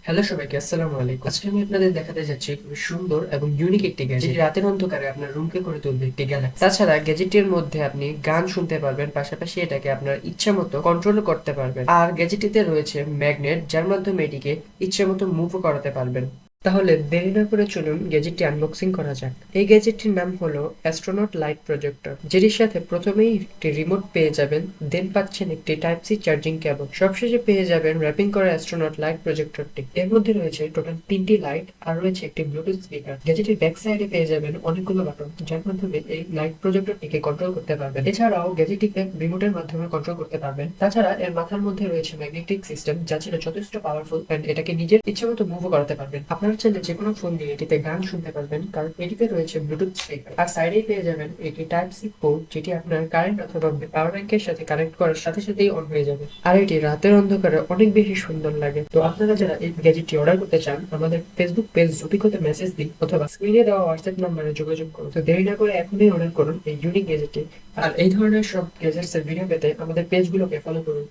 Hello সবাইকে, আসসালামু আলাইকুম। আজকে আমি আপনাদের দেখাতে যাচ্ছি খুবই সুন্দর এবং ইউনিক একটি গ্যাজেট, যেটি রাতের অন্ধকারে আপনার রুমকে করে তুলবে একটি গ্যালাক্সি। তাছাড়া গ্যাজেটটির মধ্যে আপনি গান শুনতে পারবেন, পাশাপাশি এটাকে আপনার ইচ্ছা মতো কন্ট্রোল করতে পারবেন। আর গ্যাজেটটিতে রয়েছে ম্যাগনেট, যার মাধ্যমে এটিকে ইচ্ছে মতো মুভও করাতে পারবেন। তাহলে দেরি না করে চলুন গ্যাজেটটি আনবক্সিং করা যাক। এই গ্যাজেটটির নাম হলো অ্যাস্ট্রোনট লাইট প্রজেক্টর, যেটির সাথে প্রথমেই একটি রিমোট পেয়ে যাবেন, দেন পাচ্ছেন একটি টাইপ সি চার্জিং কেবল, সবশেষে পেয়ে যাবেন র্যাপিং করা অ্যাস্ট্রোনট লাইট প্রজেক্টরটি। এর মধ্যে রয়েছে টোটাল 3টি লাইট আর রয়েছে একটি ব্লুটুথ স্পিকার। গ্যাজেটের ব্যাক সাইডে পেয়ে যাবেন অনেকগুলো বাটন, যার মাধ্যমে এই লাইট প্রজেক্টরটিকে কন্ট্রোল করতে পারবেন। এছাড়াও গ্যাজেটটিকে রিমোটের মাধ্যমে কন্ট্রোল করতে পারবেন। তাছাড়া এর মাথার মধ্যে রয়েছে ম্যাগনেটিক সিস্টেম, যা ছিল যথেষ্ট পাওয়ারফুল এন্ড এটাকে নিজের ইচ্ছে মতো মুভও করাতে পারবেন। আপনারা চাইলে যে কোনো ফোন দিয়ে এটিতে গান শুনতে পারবেন, কারণ এটিতে রয়েছে ব্লুটুথ স্পিকার। আর সাইডেই পেয়ে যাবেন একটি টাইপ সি পোর্ট, যেটি আপনার কারেন্ট অথবা পাওয়ার ব্যাংকের সাথে কানেক্ট করার সাথে সাথেই অন হয়ে যাবে। আর এটি রাতের অন্ধকারে অনেক বেশি সুন্দর লাগে। তো আপনারা যারা এই গ্যাজেটটি অর্ডার করতে চান, আমাদের ফেসবুক পেজ জুপিকোতে মেসেজ দিন অথবা স্ক্রিনে দেওয়া হোয়াটসঅ্যাপ নাম্বারে যোগাযোগ করুন। তো দেরি না করে এখনই অর্ডার করুন এই ইউনিক গ্যাজেটটি। আর এই ধরনের সব গ্যাজেটস এর ভিডিও পেতে আমাদের পেজগুলোকে ফলো করুন।